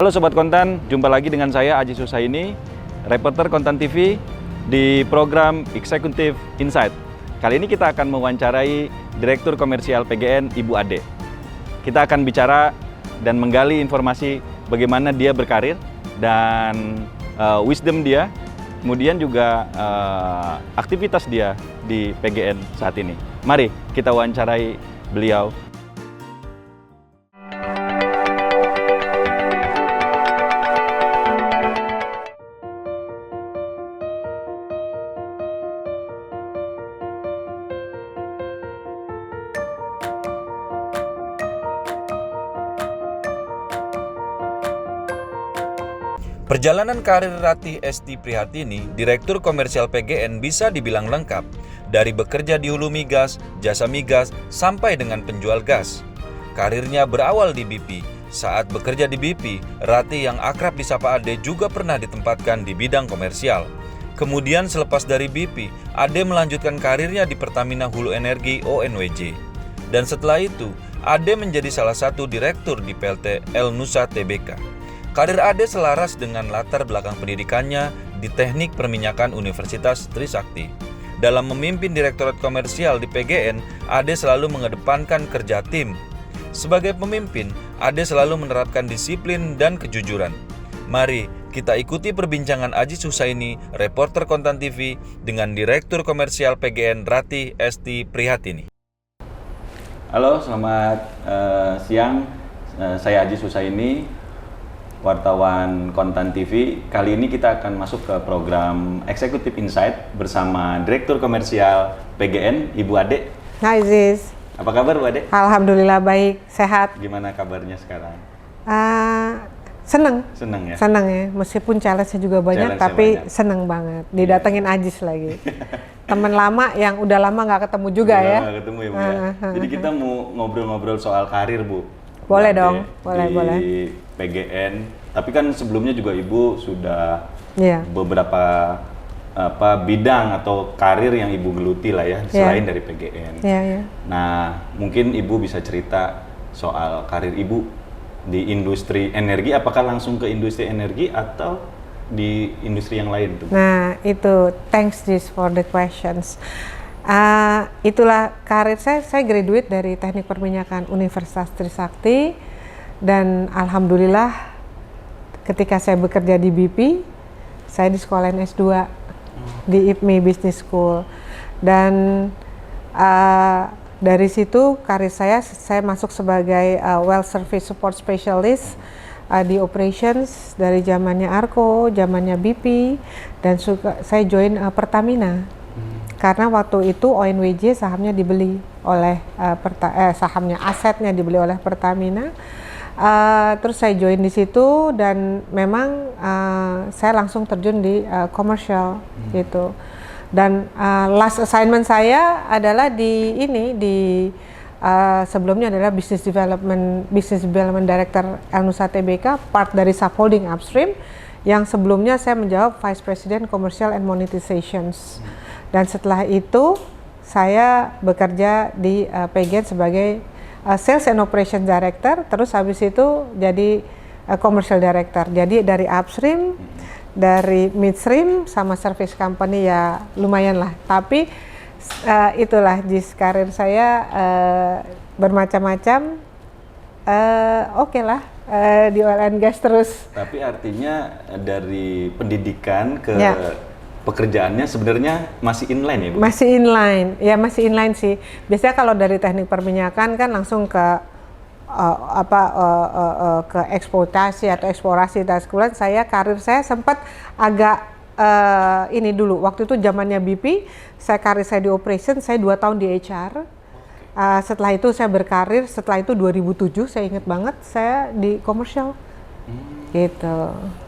Halo Sobat Kontan, jumpa lagi dengan saya Aji Susaini, reporter Kontan TV di program Executive Insight. Kali ini kita akan mewawancarai Direktur Komersial PGN, Ibu Ade. Kita akan bicara dan menggali informasi bagaimana dia berkarir dan wisdom dia, kemudian juga aktivitas dia di PGN saat ini. Mari kita wawancarai beliau. Perjalanan karir Ratih Esti Prihatini, Direktur Komersial PGN bisa dibilang lengkap, dari bekerja di hulu migas, jasa migas, sampai dengan penjual gas. Karirnya berawal di BP. Saat bekerja di BP, Ratih yang akrab disapa Ade juga pernah ditempatkan di bidang komersial. Kemudian selepas dari BP, Ade melanjutkan karirnya di Pertamina Hulu Energi ONWJ. Dan setelah itu, Ade menjadi salah satu direktur di PLT El Nusa Tbk. Karir Ade selaras dengan latar belakang pendidikannya di Teknik Perminyakan Universitas Trisakti. Dalam memimpin Direktorat Komersial di PGN, Ade selalu mengedepankan kerja tim. Sebagai pemimpin, Ade selalu menerapkan disiplin dan kejujuran. Mari kita ikuti perbincangan Aji Susaini, reporter Kontan TV, dengan Direktur Komersial PGN Ratih Esti Prihatini. Halo, selamat siang. Saya Aji Susaini, wartawan Kontan TV. Kali ini kita akan masuk ke program Executive Insight bersama Direktur Komersial PGN, Ibu Ade. Hai Ziz. Apa kabar Bu Ade? Alhamdulillah baik, sehat. Gimana kabarnya sekarang? Seneng. Seneng ya? Seneng ya, meskipun challenge-nya juga banyak, Challenge-nya tapi banyak. seneng banget. Didatengin Ajis lagi. Temen lama yang udah lama nggak ketemu juga ya. Nggak ketemu ya Bu ya? Jadi kita mau ngobrol-ngobrol soal karir Bu. Boleh Bu Ade, dong, boleh, di boleh. PGN. Tapi kan sebelumnya juga Ibu sudah Iya. beberapa bidang atau karir yang Ibu geluti lah ya, selain dari PGN. Iya, iya. Nah, mungkin Ibu bisa cerita soal karir Ibu di industri energi, apakah langsung ke industri energi atau di industri yang lain tuh? Nah, itu thanks Ziz for the questions. Itulah karir saya graduate dari Teknik Perminyakan Universitas Trisakti, dan alhamdulillah ketika saya bekerja di BP, saya di sekolah S2 di IPMI Business School, dan dari situ karir saya masuk sebagai well service support specialist di operations dari zamannya Arco, zamannya BP, dan saya join Pertamina. Karena waktu itu ONWJ sahamnya dibeli oleh sahamnya asetnya dibeli oleh Pertamina. Terus saya join di situ, dan memang saya langsung terjun di komersial gitu. Dan last assignment saya adalah sebelumnya adalah Business Development Director El Nusa Tbk, part dari subholding upstream, yang sebelumnya saya menjawab Vice President Commercial and Monetizations. Dan setelah itu saya bekerja di PGN sebagai Sales and Operations Director, terus habis itu jadi Commercial Director. Jadi dari upstream, dari midstream, sama service company ya lumayan lah. Tapi itulah Jis, karir saya bermacam-macam. Oke lah, di oil and gas terus. Tapi artinya dari pendidikan ke Ya. pekerjaannya sebenarnya masih inline ya Bu? Masih inline, ya masih inline sih. Biasanya kalau dari teknik perminyakan kan langsung ke ke eksploitasi atau eksplorasi, dan kemudian karir saya sempat agak ini dulu. Waktu itu zamannya BP, karir saya di operation, saya 2 tahun di HR. Setelah itu saya berkarir, setelah itu 2007 saya ingat banget saya di komersial. Gitu.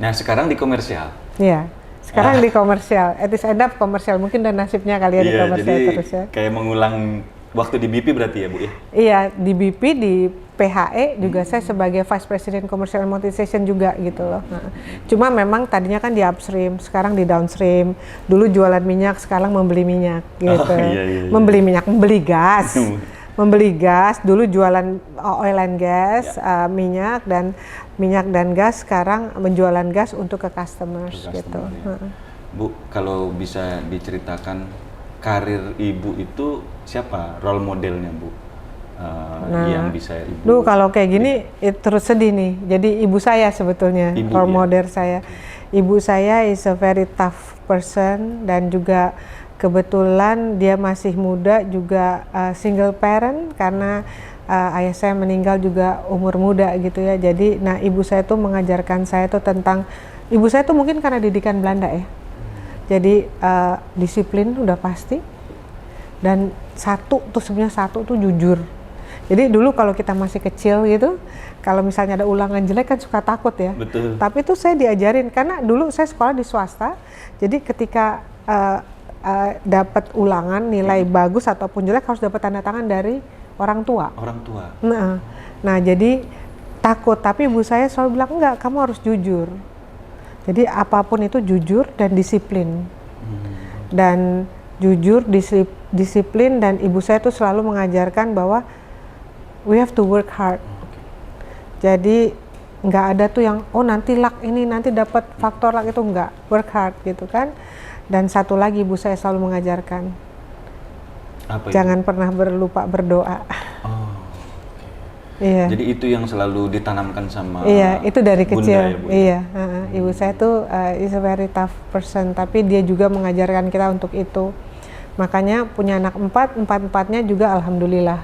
Nah sekarang di komersial? Iya. Sekarang di komersial, at least end up komersial, mungkin dan nasibnya kali ya di komersial jadi terus ya. kayak mengulang waktu di BP berarti ya Bu ya? Iya, di BP, di PHE juga saya sebagai Vice President Commercial and Monetization juga gitu loh. Nah, cuma memang tadinya kan di upstream, sekarang di downstream. Dulu jualan minyak, sekarang membeli minyak gitu. Oh, iya. Membeli minyak, membeli gas. membeli gas, dulu jualan oil and gas, minyak dan gas, sekarang menjualan gas untuk ke customers gitu. Ya. Bu, kalau bisa diceritakan karir Ibu itu siapa role modelnya, Bu? Yang bisa Ibu... Duh, kalau kayak gini terus sedih nih. Jadi ibu saya sebetulnya role model saya. Ibu saya is a very tough person, dan juga kebetulan dia masih muda, juga single parent karena ayah saya meninggal juga umur muda gitu ya. Jadi ibu saya tuh mengajarkan saya tuh tentang, ibu saya tuh mungkin karena didikan Belanda ya. Jadi disiplin udah pasti, dan satu tuh jujur. Jadi dulu kalau kita masih kecil gitu, kalau misalnya ada ulangan jelek kan suka takut ya. Betul. Tapi itu saya diajarin, karena dulu saya sekolah di swasta, jadi ketika dapat ulangan nilai bagus ataupun jelek harus dapat tanda tangan dari orang tua. Orang tua. Nah jadi takut, tapi ibu saya selalu bilang enggak, kamu harus jujur. Jadi apapun itu jujur dan disiplin. Dan jujur, disiplin, dan ibu saya tuh selalu mengajarkan bahwa we have to work hard. Jadi nggak ada tuh yang nanti luck ini, nanti dapat faktor luck, itu nggak, work hard gitu kan. Dan satu lagi ibu saya selalu mengajarkan, apa jangan pernah berlupa berdoa. Iya. Jadi itu yang selalu ditanamkan sama itu dari Bunda kecil. ya, Bu? Iya, ibu saya tuh is a very tough person, tapi dia juga mengajarkan kita untuk itu. Makanya punya anak empat-empatnya juga alhamdulillah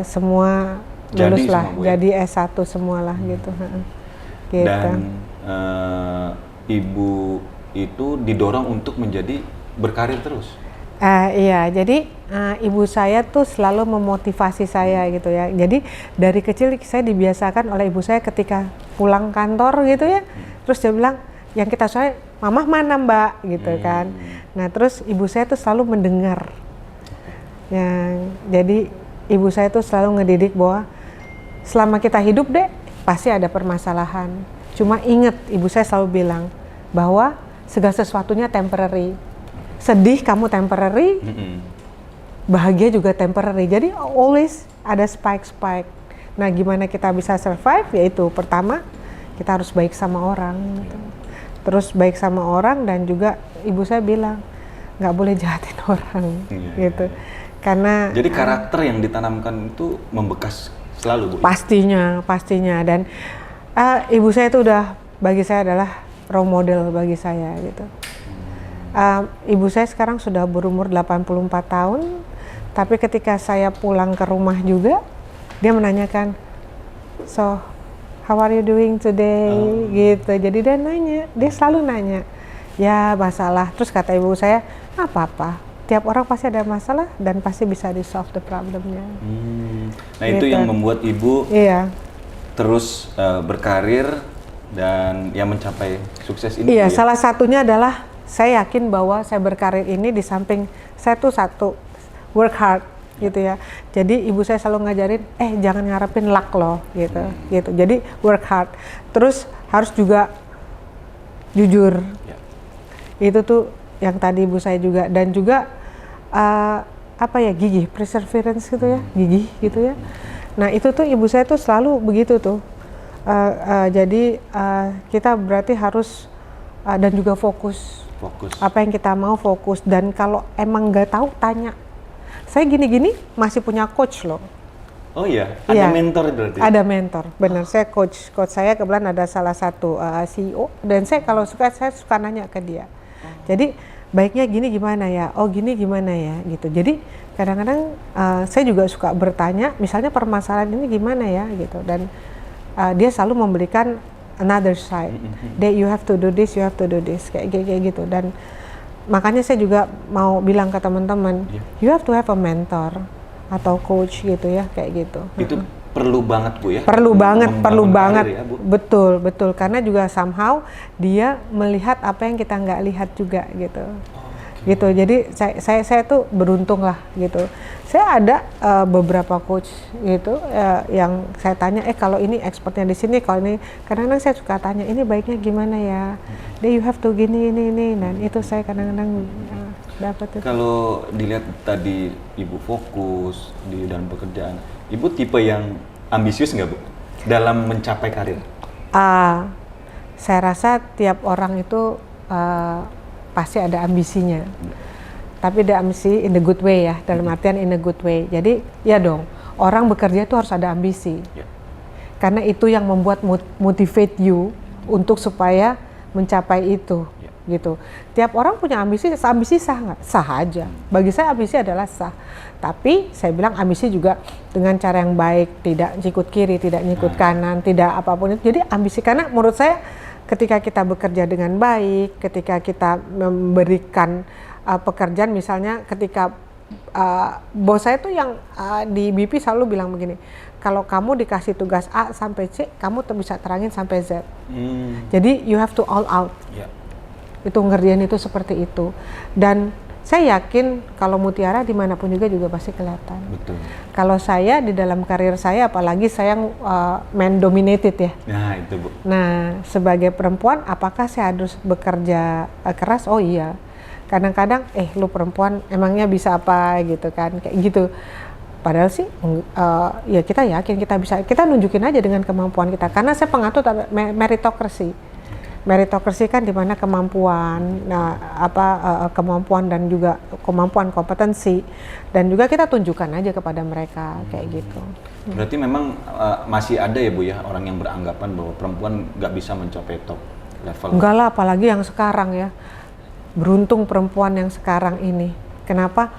semua lulus lah, jadi S1 semualah gitu. Gitu. Dan ibu itu didorong untuk menjadi berkarir terus. Iya, jadi ibu saya tuh selalu memotivasi saya gitu ya. Jadi dari kecil saya dibiasakan oleh ibu saya ketika pulang kantor gitu ya, terus dia bilang, yang kita soalnya, "Mama mana Mbak?" gitu kan. Nah terus ibu saya tuh selalu mendengar. Jadi ibu saya tuh selalu ngedidik bahwa selama kita hidup deh pasti ada permasalahan. Cuma inget, ibu saya selalu bilang bahwa segala sesuatunya temporary. Sedih kamu temporary, bahagia juga temporary. Jadi always ada spike-spike. Nah gimana kita bisa survive? Yaitu pertama kita harus baik sama orang. Gitu. Terus baik sama orang, dan juga ibu saya bilang nggak boleh jahatin orang gitu. Karena jadi karakter yang ditanamkan itu membekas selalu, Bu? Pastinya. Dan ibu saya itu udah, bagi saya adalah role model bagi saya gitu. Ibu saya sekarang sudah berumur 84 tahun, tapi ketika saya pulang ke rumah juga, dia menanyakan, "So, how are you doing today?" gitu. Jadi dia selalu nanya, ya masalah. Terus kata ibu saya, apa-apa. Tiap orang pasti ada masalah dan pasti bisa di-solve the problemnya. Nah gitu. Itu yang membuat Ibu terus berkarir dan yang mencapai sukses ini. Iya, salah satunya adalah saya yakin bahwa saya berkarir ini di samping saya tuh satu, work hard gitu ya. Jadi ibu saya selalu ngajarin, jangan ngarepin luck loh gitu. Jadi work hard. Terus harus juga jujur. Itu tuh yang tadi ibu saya juga, dan juga gigih, perseverance gitu ya, gigih gitu ya. Nah itu tuh ibu saya tuh selalu begitu tuh. Jadi kita berarti harus dan juga fokus. Apa yang kita mau fokus, dan kalau emang nggak tahu tanya. Saya gini-gini masih punya coach loh. Oh iya, ada mentor berarti? Ada mentor, benar. Saya coach saya kebetulan ada salah satu CEO, dan saya kalau saya suka nanya ke dia. Jadi baiknya gini gimana ya, gini gimana ya gitu. Jadi kadang-kadang saya juga suka bertanya, misalnya permasalahan ini gimana ya gitu, dan dia selalu memberikan another side. That you have to do this, kayak gitu. Dan makanya saya juga mau bilang ke teman-teman, you have to have a mentor atau coach gitu ya, kayak gitu. Itu perlu banget, Bu ya? Perlu banget. Ya, Bu? Betul. Karena juga somehow dia melihat apa yang kita nggak lihat juga gitu. Gitu. Jadi saya tuh beruntung lah gitu. Saya ada beberapa coach gitu yang saya tanya, kalau ini expertnya di sini, kalau ini, kadang-kadang saya suka tanya, ini baiknya gimana ya? You have to gini. Dan itu saya kadang-kadang dapat itu. Kalau dilihat tadi Ibu fokus di dalam pekerjaan, Ibu tipe yang ambisius nggak Bu dalam mencapai karir? Saya rasa tiap orang itu pasti ada ambisinya. Tapi ada ambisi in the good way ya, dalam artian in a good way. Jadi ya dong, orang bekerja itu harus ada ambisi. Ya. Karena itu yang membuat motivate you untuk supaya mencapai itu. Gitu. Tiap orang punya ambisi sah nggak? Sah aja. Bagi saya ambisi adalah sah. Tapi saya bilang ambisi juga dengan cara yang baik, tidak nyikut kiri, tidak nyikut kanan, tidak apapun itu. Jadi ambisi, karena menurut saya ketika kita bekerja dengan baik, ketika kita memberikan pekerjaan, misalnya ketika bos saya tuh yang di BP selalu bilang begini, kalau kamu dikasih tugas A sampai C, kamu bisa terangin sampai Z. Jadi you have to all out. Ya. Itu ngerjain itu seperti itu. Dan saya yakin kalau Mutiara dimanapun juga pasti kelihatan. Betul. Kalau saya di dalam karir saya, apalagi saya man dominated ya. Nah itu Bu. Nah sebagai perempuan, apakah saya harus bekerja keras? Oh iya. Kadang-kadang, lu perempuan emangnya bisa apa gitu kan, kayak gitu. Padahal sih, ya kita yakin kita bisa, kita nunjukin aja dengan kemampuan kita. Karena saya pengatur meritokrasi. Meritokrasi kan dimana kemampuan, kemampuan dan juga kemampuan kompetensi, dan juga kita tunjukkan aja kepada mereka kayak gitu. Berarti memang masih ada ya Bu ya orang yang beranggapan bahwa perempuan nggak bisa mencapai top level. Enggak lah, apalagi yang sekarang ya. Beruntung perempuan yang sekarang ini. Kenapa?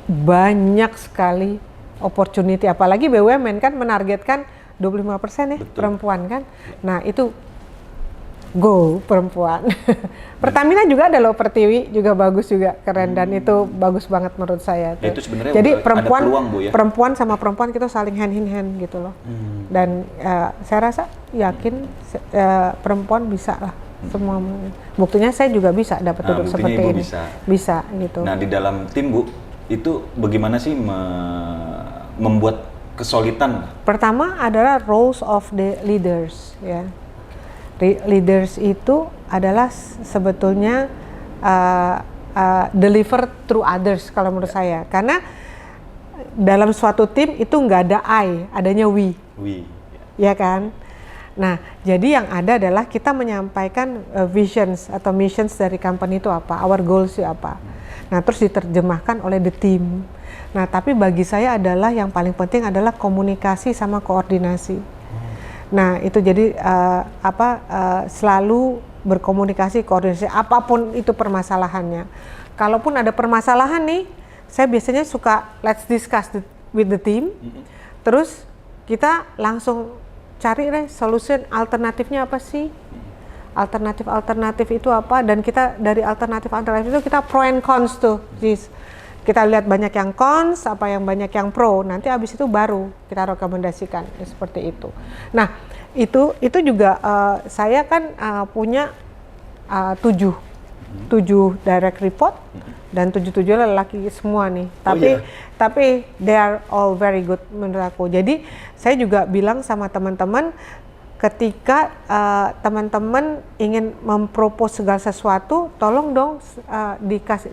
Banyak sekali opportunity, apalagi BUMN kan menargetkan 25% ya. Betul. Perempuan kan. Nah itu go perempuan. Pertamina juga ada loh, Pertiwi juga bagus juga, keren, dan itu bagus banget menurut saya. Ya, itu sebenarnya jadi perempuan, ada peluang, Bu, ya? Perempuan sama perempuan kita saling hand in hand gitu loh. Dan saya rasa yakin perempuan bisa lah semua. Buktinya saya juga bisa dapat duduk seperti ini. Bisa gitu. Nah di dalam tim Bu, itu bagaimana sih membuat kesulitan? Pertama adalah roles of the leaders ya. Leaders itu adalah sebetulnya deliver through others kalau menurut saya. Karena dalam suatu tim itu nggak ada I, adanya we. Ya kan? Nah, jadi yang ada adalah kita menyampaikan visions atau missions dari company itu apa, our goals itu apa. Nah, terus diterjemahkan oleh the team. Nah, tapi bagi saya adalah yang paling penting adalah komunikasi sama koordinasi. Nah itu jadi selalu berkomunikasi, koordinasi apapun itu permasalahannya. Kalaupun ada permasalahan nih, saya biasanya suka let's discuss with the team. Terus kita langsung cari deh solusi alternatifnya apa sih? Alternatif itu apa? Dan kita dari alternatif itu kita pro and cons tuh. Kita lihat banyak yang cons, apa yang banyak yang pro. Nanti habis itu baru kita rekomendasikan seperti itu. Nah, itu juga saya kan punya 7 direct report dan 7 lelaki semua nih. Tapi they are all very good menurut aku. Jadi saya juga bilang sama teman-teman, ketika teman-teman ingin mempropos segala sesuatu, tolong dong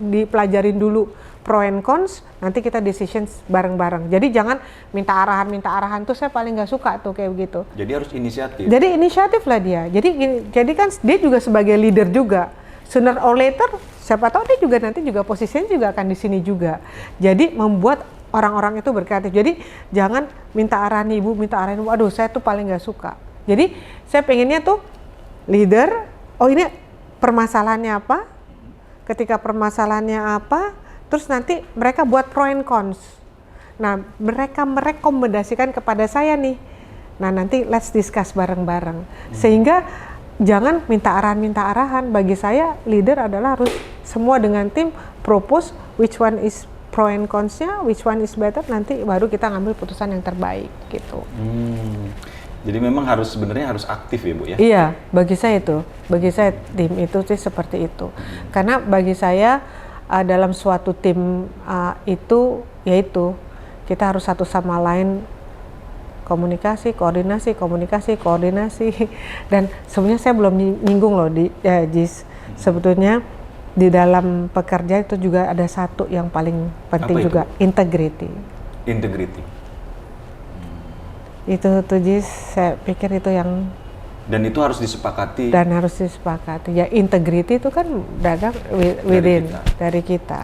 dipelajarin dulu pro and cons, nanti kita decisions bareng-bareng. Jadi jangan minta arahan tuh saya paling nggak suka tuh kayak begitu. Jadi harus inisiatif. Jadi inisiatif lah dia. Jadi kan dia juga sebagai leader juga. Sooner or later, siapa tahu dia juga nanti juga posisinya juga akan di sini juga. Jadi membuat orang-orang itu berkreatif. Jadi jangan minta arahan ibu, aduh saya tuh paling nggak suka. Jadi saya pengennya tuh leader, oh ini permasalahannya apa? Ketika permasalahannya apa, terus nanti mereka buat pro and cons. Nah, mereka merekomendasikan kepada saya nih. Nah, nanti let's discuss bareng-bareng. Sehingga jangan minta arahan. Bagi saya, leader adalah harus semua dengan tim propose which one is pro and cons-nya, which one is better, nanti baru kita ngambil putusan yang terbaik gitu. Jadi memang sebenarnya harus aktif ya Bu ya? Iya, bagi saya tim itu sih seperti itu. Karena bagi saya dalam suatu tim itu yaitu kita harus satu sama lain komunikasi, koordinasi. Dan sebenarnya saya belum nyinggung loh Jis. Sebetulnya di dalam pekerja itu juga ada satu yang paling penting juga, integrity. Integrity. Itu tuh Jis, saya pikir itu yang Dan itu harus disepakati. Ya integrity itu kan datang within dari kita.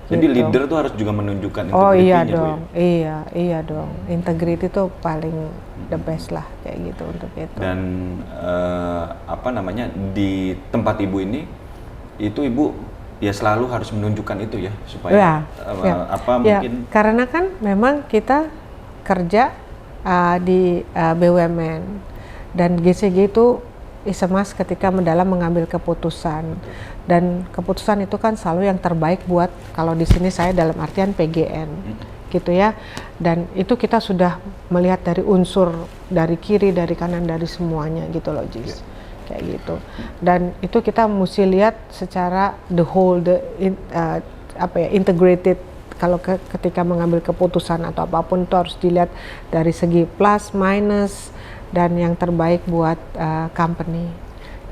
Jadi gitu. leader tuh harus juga menunjukkan integrity-nya. Oh iya Bu, dong, ya? iya dong. Integrity itu paling the best lah kayak gitu untuk itu. Dan apa namanya, di tempat ibu ini itu ibu ya selalu harus menunjukkan itu ya supaya mungkin karena kan memang kita kerja di BUMN dan GCG itu is-a-must ketika dalam mengambil keputusan. Dan keputusan itu kan selalu yang terbaik buat, kalau di sini saya dalam artian PGN gitu ya. Dan itu kita sudah melihat dari unsur dari kiri, dari kanan, dari semuanya gitu loh Jis. Kayak gitu. Dan itu kita mesti lihat secara the whole, integrated. Kalau ketika mengambil keputusan atau apapun itu harus dilihat dari segi plus minus dan yang terbaik buat company.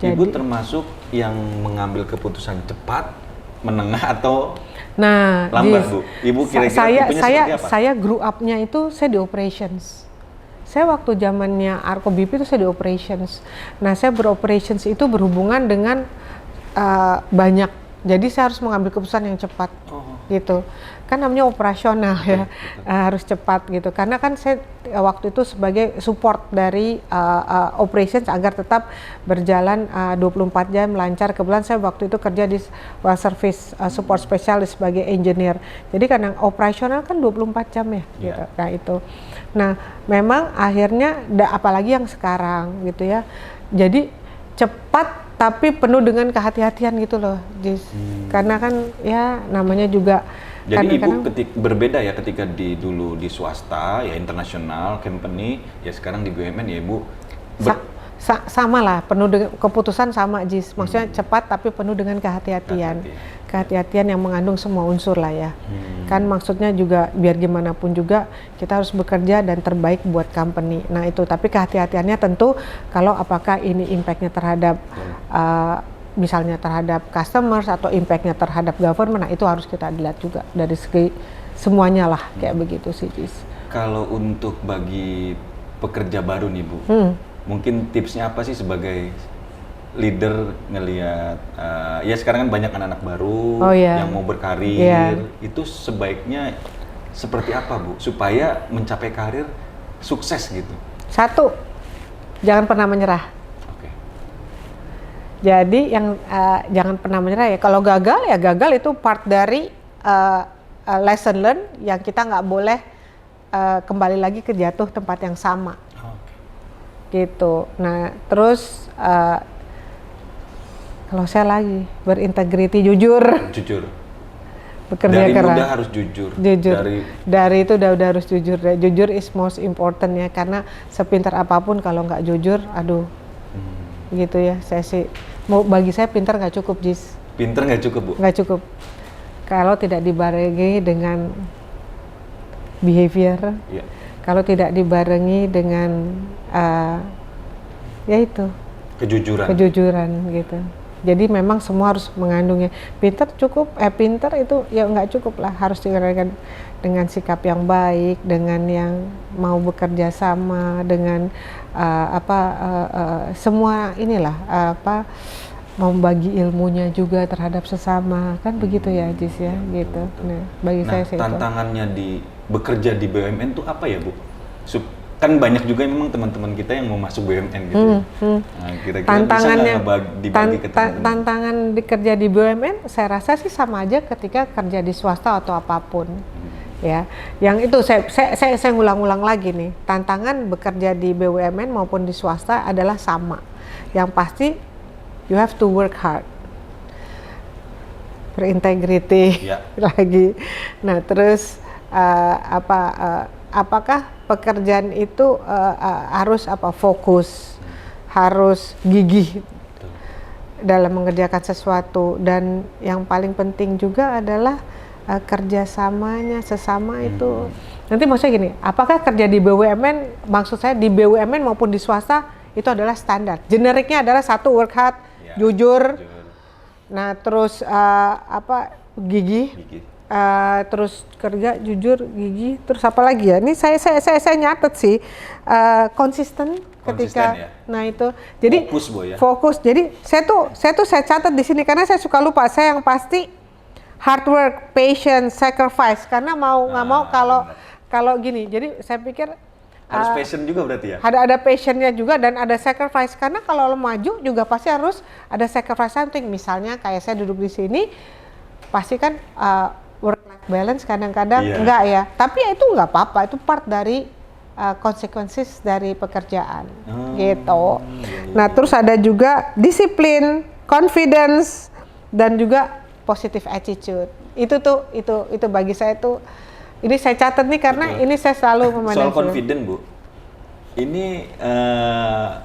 Jadi, ibu termasuk yang mengambil keputusan cepat, menengah atau lambat, Bu? Ibu kira-kira tipenya seperti apa? Saya grew up-nya itu saya di operations. Saya waktu zamannya Arko BP itu saya di operations. Nah, saya beroperations itu berhubungan dengan banyak. Jadi saya harus mengambil keputusan yang cepat, gitu. Kan namanya operasional ya, harus cepat gitu. Karena kan saya waktu itu sebagai support dari operations agar tetap berjalan 24 jam lancar. Kebetulan saya waktu itu kerja di well service support specialist sebagai engineer. Jadi karena operasional kan 24 jam ya, gitu. Nah itu. Nah memang akhirnya, apalagi yang sekarang gitu ya. Jadi cepat tapi penuh dengan kehati-hatian gitu loh, Jis. Karena kan ya namanya juga. Jadi ibu berbeda ya ketika dulu di swasta ya internasional company, ya sekarang di BUMN ya ibu sama lah, penuh dengan keputusan sama Jis. Maksudnya cepat tapi penuh dengan kehati-hatian. Kehati-hatian yang mengandung semua unsur lah ya. Kan maksudnya juga biar gimana pun juga kita harus bekerja dan terbaik buat company. Nah itu, tapi kehati-hatiannya tentu kalau apakah ini impact-nya terhadap misalnya terhadap customers atau impact-nya terhadap government, nah itu harus kita lihat juga dari segi semuanya lah, kayak begitu sih Jis. Kalau untuk bagi pekerja baru nih Bu, mungkin tipsnya apa sih sebagai leader ngelihat ya sekarang kan banyak anak-anak baru yang mau berkarir, itu sebaiknya seperti apa Bu supaya mencapai karir sukses gitu? Satu, jangan pernah menyerah. Jadi yang jangan pernah menyerah ya. Kalau gagal ya gagal, itu part dari lesson learn yang kita nggak boleh kembali lagi ke jatuh tempat yang sama. Gitu. Nah terus kalau saya lagi berintegriti, jujur. Bekerja dari keras. muda harus jujur. Dari itu udah harus jujur. Jujur is most important ya, karena sepintar apapun kalau nggak jujur, aduh. Gitu ya, saya sih bagi saya pintar nggak cukup Jis. Pintar nggak cukup Bu? Nggak cukup kalau tidak dibarengi dengan behavior, kalau tidak dibarengi dengan ya itu kejujuran gitu. Jadi memang semua harus mengandungnya. Pintar cukup, pintar itu ya nggak cukup lah, harus dibarengi dengan sikap yang baik, dengan yang mau bekerja sama, dengan semua inilah membagi ilmunya juga terhadap sesama, kan begitu ya Jis ya, gitu. Nah, bagi saya sih tantangannya bekerja di BUMN itu apa ya Bu? Kan banyak juga memang teman-teman kita yang mau masuk BUMN gitu. Nah, kira-kira tantangannya, bisa dibagi ke teman-teman? Tantangan kerja di BUMN, saya rasa sih sama aja ketika kerja di swasta atau apapun. Ya, yang itu saya ngulang-ulang lagi nih, tantangan bekerja di BUMN maupun di swasta adalah sama. Yang pasti you have to work hard, berintegriti lagi. Nah terus apakah pekerjaan itu harus fokus, harus gigih dalam mengerjakan sesuatu, dan yang paling penting juga adalah kerjasamanya sesama itu. Nanti maksudnya gini, apakah kerja di BUMN, maksud saya di BUMN maupun di swasta itu adalah standar. Generiknya adalah satu, work hard, jujur, Nah terus gigih. Terus kerja jujur, gigih, terus apa lagi ya? Ini saya nyatet sih, konsisten ketika, ya? nah itu, jadi fokus Bu ya. Fokus. Jadi saya catat di sini karena saya suka lupa. Saya yang pasti hard work, patience, sacrifice. Karena mau nggak mau kalau gini, jadi saya pikir harus passion juga berarti ya? Ada passionnya juga dan ada sacrifice. Karena kalau lo maju juga pasti harus ada sacrifice something. Misalnya kayak saya duduk di sini, pasti kan work-life balance kadang-kadang enggak ya. Tapi ya itu nggak apa-apa, itu part dari consequences dari pekerjaan gitu. Nah terus ada juga disiplin, confidence, dan juga positive attitude. Itu bagi saya tuh, ini saya catat nih karena ini saya selalu memandang. Soal confident Bu, ini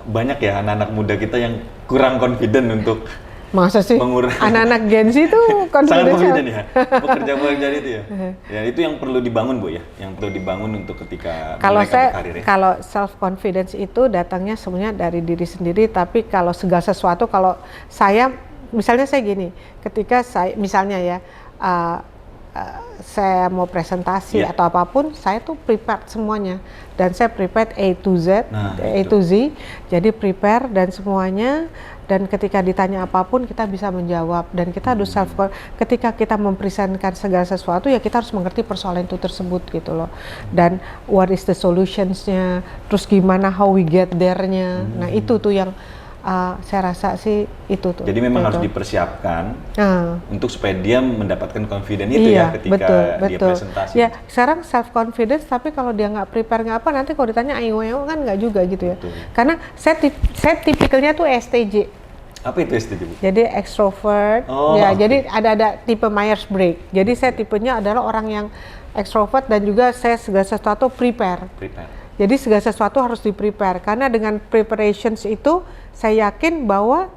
banyak ya anak-anak muda kita yang kurang confident untuk masa sih anak-anak Gen Z itu sangat confident ya pekerja itu ya. Ya itu yang perlu dibangun Bu ya, yang perlu dibangun untuk ketika mereka berkarir ya. Kalau self confidence itu datangnya sebenarnya dari diri sendiri, tapi kalau segala sesuatu, kalau saya misalnya saya gini, ketika saya misalnya ya saya mau presentasi atau apapun, saya tuh prepare semuanya dan saya prepare A to Z, jadi prepare dan semuanya. Dan ketika ditanya apapun kita bisa menjawab dan kita harus ketika kita mempresentkan segala sesuatu ya kita harus mengerti persoalan itu tersebut gitu loh, dan what is the solutions-nya, terus gimana how we get there-nya. Nah itu tuh yang saya rasa sih itu tuh. Jadi memang harus dipersiapkan untuk supaya dia mendapatkan confidence itu ya ketika dia presentasi. Ya sekarang self confidence, tapi kalau dia nggak prepare nggak apa, nanti kalau ditanya ayo kan nggak juga gitu ya. Betul. Karena saya tipikalnya tuh STJ. Apa itu STJ Bu? Jadi extrovert. Jadi ada tipe Myers-Briggs. Jadi saya tipenya adalah orang yang extrovert dan juga saya segala sesuatu prepare. Jadi segala sesuatu harus di-prepare, karena dengan preparations itu saya yakin bahwa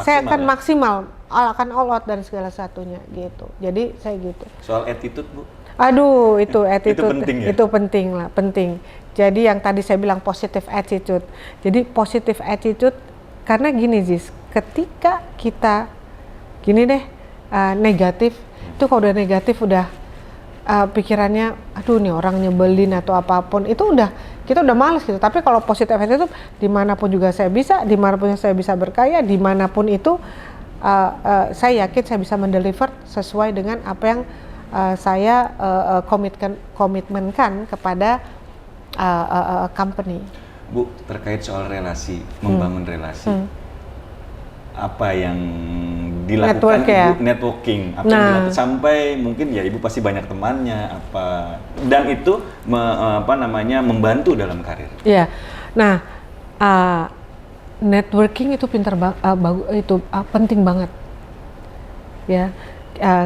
saya akan maksimal, akan all out dan segala satunya gitu. Jadi saya gitu. Soal attitude Bu? Aduh itu attitude, itu penting ya? Itu penting. Jadi yang tadi saya bilang positive attitude. Jadi positive attitude karena gini Ziz, ketika kita gini deh negatif, itu kalau udah negatif udah pikirannya, aduh nih orang nyebelin atau apapun, itu kita udah males gitu. Tapi kalau positive attitude, dimanapun juga saya bisa, dimanapun saya bisa berkarya, dimanapun itu saya yakin saya bisa mendeliver sesuai dengan apa yang saya komitmenkan kepada company. Bu, terkait soal relasi, membangun relasi, apa yang dilakukan Ibu networking, apa yang dilakukan sampai mungkin ya Ibu pasti banyak temannya apa, dan itu membantu dalam karir. Iya. Nah, networking itu penting banget. Ya.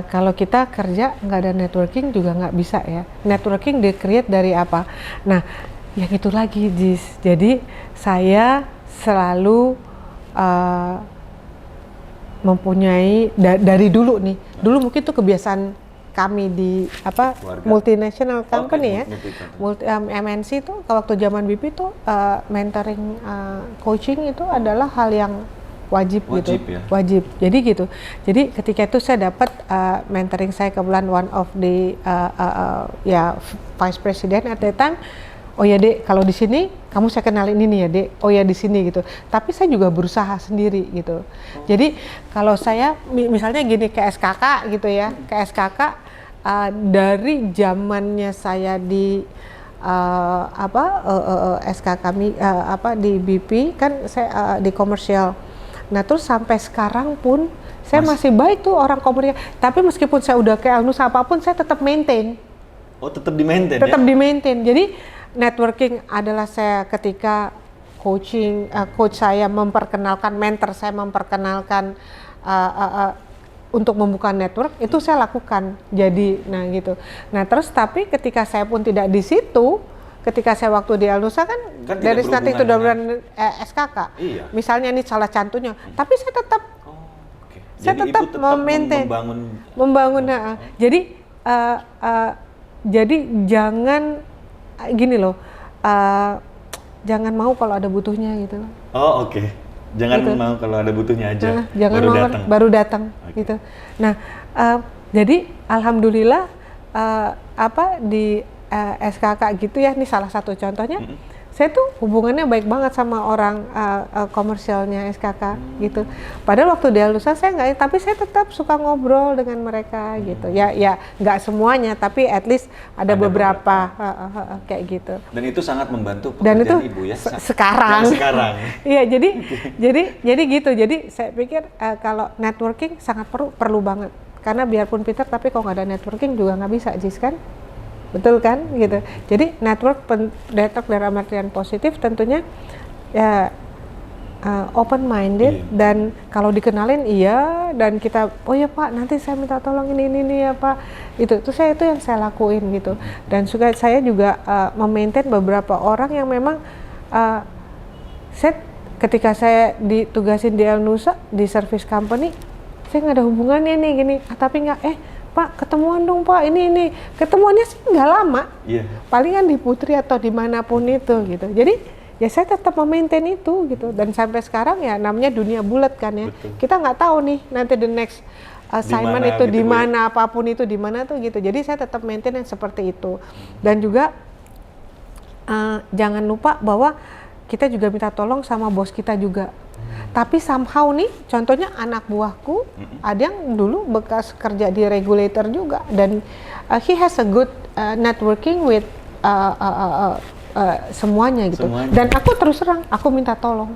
Kalau kita kerja nggak ada networking juga nggak bisa ya. Networking di-create dari apa? Nah, yang itu lagi, Jis. Jadi saya selalu mempunyai dari dulu nih. Dulu mungkin tuh kebiasaan kami di multinational company MNC itu waktu zaman BP itu mentoring coaching itu adalah hal yang wajib gitu. Wajib. Jadi gitu. Jadi ketika itu saya dapat mentoring, saya kebetulan one of the vice president at that time. Oh ya Dek, kalau di sini kamu saya kenalin ini ya Dek. Oh ya di sini gitu. Tapi saya juga berusaha sendiri gitu. Jadi kalau saya misalnya gini ke SKK gitu ya, ke SKK dari zamannya saya di SKK di BP kan saya di komersial. Nah terus sampai sekarang pun saya masih baik tuh orang komersial. Tapi meskipun saya udah ke Elnusa apapun saya tetap maintain. Oh tetap di-maintain ya? Tetap di-maintain. Jadi networking adalah saya ketika coach saya memperkenalkan, mentor saya memperkenalkan untuk membuka network, itu saya lakukan. Jadi, nah gitu. Nah terus tapi ketika saya pun tidak di situ, ketika saya waktu di Elnusa kan dari starting to SKK, misalnya ini salah contohnya, tapi saya tetap saya tetap membangun. Jadi jangan gini loh, jangan mau kalau ada butuhnya gitu loh. Oh oke. Jangan gitu. mau kalau ada butuhnya aja. Jangan baru mau datang. baru datang Oke. gitu. Nah, jadi alhamdulillah di SKK gitu ya, ini salah satu contohnya. Saya tuh hubungannya baik banget sama orang komersialnya SKK gitu. Padahal waktu di Alusa saya nggak, tapi saya tetap suka ngobrol dengan mereka gitu. Ya nggak semuanya, tapi at least ada beberapa kayak gitu. Dan itu sangat membantu Dan itu pekerjaan Ibu ya. sekarang. Yang sekarang. Iya, jadi gitu. Jadi saya pikir kalau networking sangat perlu banget. Karena biarpun pintar, tapi kalau nggak ada networking juga nggak bisa, Jis, kan? Betul kan, gitu. Jadi network dalam artian positif tentunya ya open minded. Iya. Dan kalau dikenalin iya, dan kita oh ya Pak, nanti saya minta tolong ini ya Pak. Itu yang saya lakuin gitu. Dan saya juga memaintain beberapa orang yang memang ketika saya ditugasin di El Nusa di service company, saya nggak ada hubungannya nih gini, tapi nggak Pak, ketemuan dong Pak, ini ketemuannya sih nggak lama, palingan di Putri atau dimanapun itu gitu. Jadi ya saya tetap memaintain itu gitu, dan sampai sekarang ya namanya dunia bulat kan ya. Betul. Kita nggak tahu nih nanti the next assignment Dimana itu gitu, di Bu, mana, apapun itu di mana tuh gitu. Jadi saya tetap maintain yang seperti itu. Dan juga jangan lupa bahwa kita juga minta tolong sama bos kita juga. Tapi somehow nih, contohnya anak buahku, ada yang dulu bekas kerja di regulator juga, dan he has a good networking with semuanya gitu. Dan aku terus terang, aku minta tolong.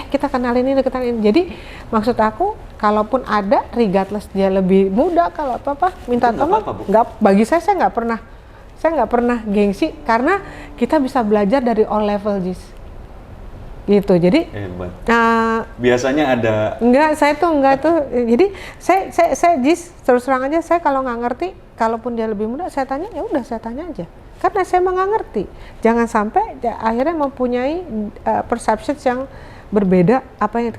Kita kenalin ini. Jadi maksud aku, kalaupun ada, regardless dia lebih muda, kalau apa-apa, minta tolong. Bagi saya nggak pernah gengsi, karena kita bisa belajar dari all level, Jis. Gitu, jadi hebat. Biasanya ada saya enggak tuh. Jadi saya Jis, terus terang aja, saya kalau nggak ngerti, kalaupun dia lebih muda, saya tanya, ya udah saya tanya aja, karena saya emang nggak ngerti. Jangan sampai akhirnya mempunyai perceptions yang berbeda.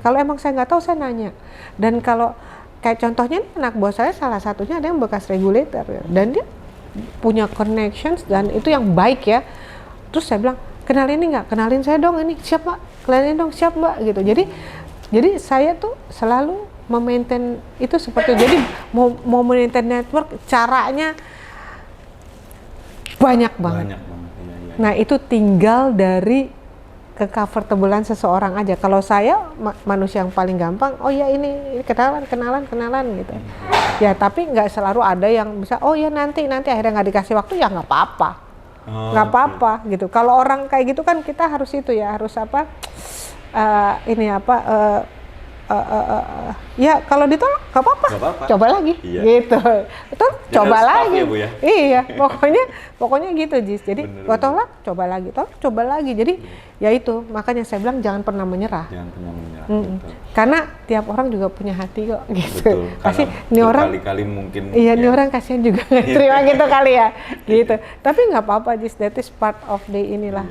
Kalau emang saya nggak tahu, saya nanya. Dan kalau kayak contohnya nih, anak buah saya salah satunya ada yang bekas regulator ya, dan dia punya connections, dan itu yang baik ya. Terus saya bilang, kenalin ini nggak? Kenalin saya dong, ini siap Pak, kenalin dong, siap Mbak gitu. Jadi saya tuh selalu memaintain itu seperti itu. Jadi mau maintain network, caranya banyak banget. Iya. Nah itu tinggal dari ke-comfortablean seseorang aja. Kalau saya manusia yang paling gampang, oh ya ini kenalan gitu. Ya tapi nggak selalu ada yang bisa, oh ya nanti akhirnya nggak dikasih waktu, ya nggak apa-apa. Nggak apa-apa gitu. Kalau orang kayak gitu kan kita harus ya kalau ditolak nggak apa-apa, coba lagi gitu. Betul, coba lagi ya, Bu, ya? Iya, pokoknya gitu, Jis. Jadi gua tolak, coba lagi. Jadi ya itu, makanya saya bilang jangan pernah menyerah. Betul. Karena tiap orang juga punya hati kok gitu. Betul. Pasti ini orang kali mungkin ini orang kasihan juga nggak terima gitu kali ya gitu. Tapi nggak apa-apa, Jis, that is part of the inilah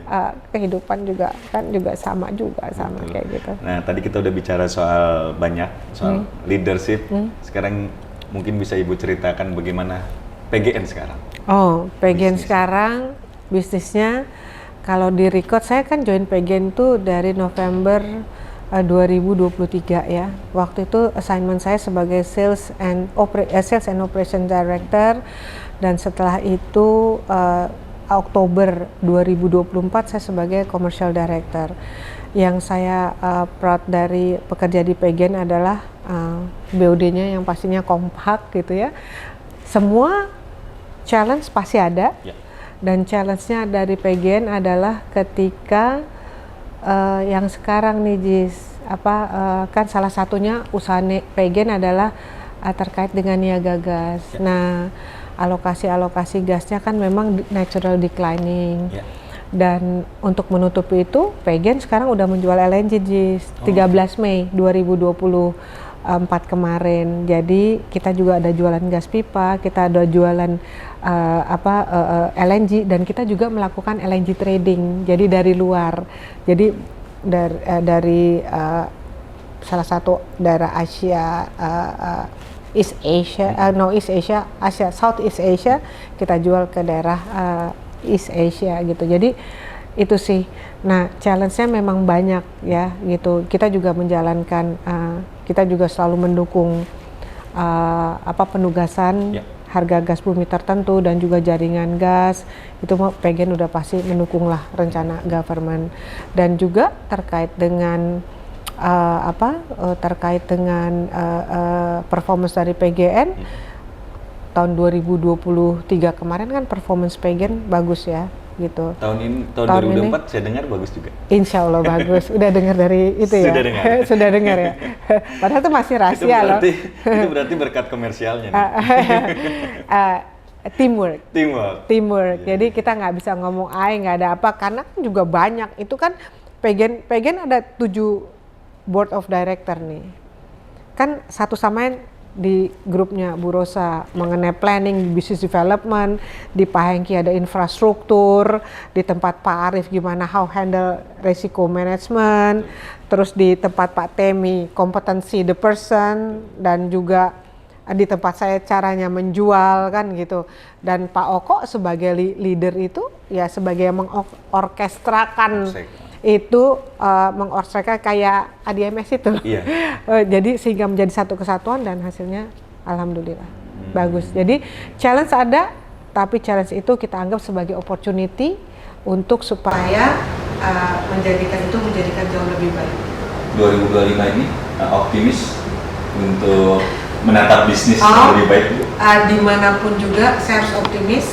kehidupan juga kan, juga sama kayak gitu. Nah, tadi kita udah bicara soal leadership. Sekarang mungkin bisa Ibu ceritakan bagaimana PGN sekarang. PGN sekarang bisnisnya, kalau di record saya kan join PGN tuh dari November 2023 ya. Waktu itu assignment saya sebagai Sales and Operation Director, dan setelah itu Oktober 2024 saya sebagai Commercial Director. Yang saya proud dari pekerja di PGN adalah BOD-nya yang pastinya kompak gitu ya. Semua challenge pasti ada, dan challenge-nya dari PGN adalah ketika yang sekarang nih, Jis, kan salah satunya usaha PGN adalah terkait dengan niaga gas. Nah, alokasi gasnya kan memang natural declining. Dan untuk menutupi itu, PGN sekarang udah menjual LNG, Jis, 13 Mei 2024 kemarin. Jadi kita juga ada jualan gas pipa, kita ada jualan LNG, dan kita juga melakukan LNG trading. Jadi dari luar. Jadi dari salah satu daerah Asia, Southeast Asia, kita jual ke daerah East Asia gitu. Jadi Itu sih. Nah, challenge-nya memang banyak ya gitu. Kita juga menjalankan, kita juga selalu mendukung penugasan harga gas bumi tertentu dan juga jaringan gas. Itu PGN udah pasti mendukung lah rencana government. Dan juga terkait dengan performance dari PGN tahun 2023 kemarin kan performance PGN bagus ya gitu. Tahun 2024 saya dengar bagus juga. Insya Allah bagus. Udah dengar dari itu ya? Sudah dengar. Sudah dengar ya? Padahal itu masih rahasia loh. Itu berarti berkat komersialnya nih. Teamwork. Yeah. Jadi kita nggak bisa ngomong nggak ada apa, karena kan juga banyak. Itu kan PGN ada 7 board of director nih. Kan satu sama lain di grupnya Bu Rosa mengenai planning, business development, di Pak Hengki ada infrastruktur, di tempat Pak Arief gimana how handle resiko management, terus di tempat Pak Temi kompetensi the person, dan juga di tempat saya caranya menjual kan gitu. Dan Pak Oko sebagai leader itu ya sebagai yang mengorkestrakan itu mengorkestrasikan kayak ADMS itu loh. Iya. Jadi sehingga menjadi satu kesatuan dan hasilnya alhamdulillah bagus. Jadi challenge ada, tapi challenge itu kita anggap sebagai opportunity untuk supaya menjadikan jauh lebih baik. 2025 ini optimis untuk menatap bisnis lebih baik. Dimanapun juga saya harus optimis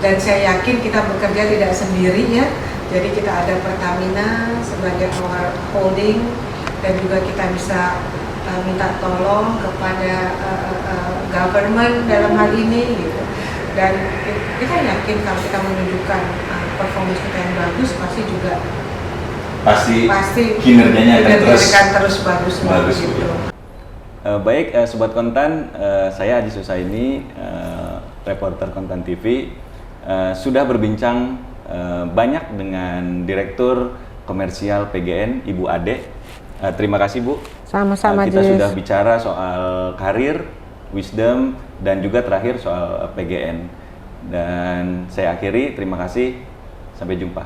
dan saya yakin kita bekerja tidak sendiri ya. Jadi kita ada Pertamina sebagai our holding dan juga kita bisa minta tolong kepada government dalam hal ini gitu. Dan kita yakin kalau kita menunjukkan performance kita yang bagus pasti kinerjanya akan terus bagus gitu. Baik Sobat Kontan, saya Aji Susaini, reporter Kontan TV, sudah berbincang banyak dengan Direktur Komersial PGN, Ibu Ade. Terima kasih Bu. Sama-sama. Kita sudah bicara soal karir, wisdom, dan juga terakhir soal PGN. Dan saya akhiri, terima kasih. Sampai jumpa.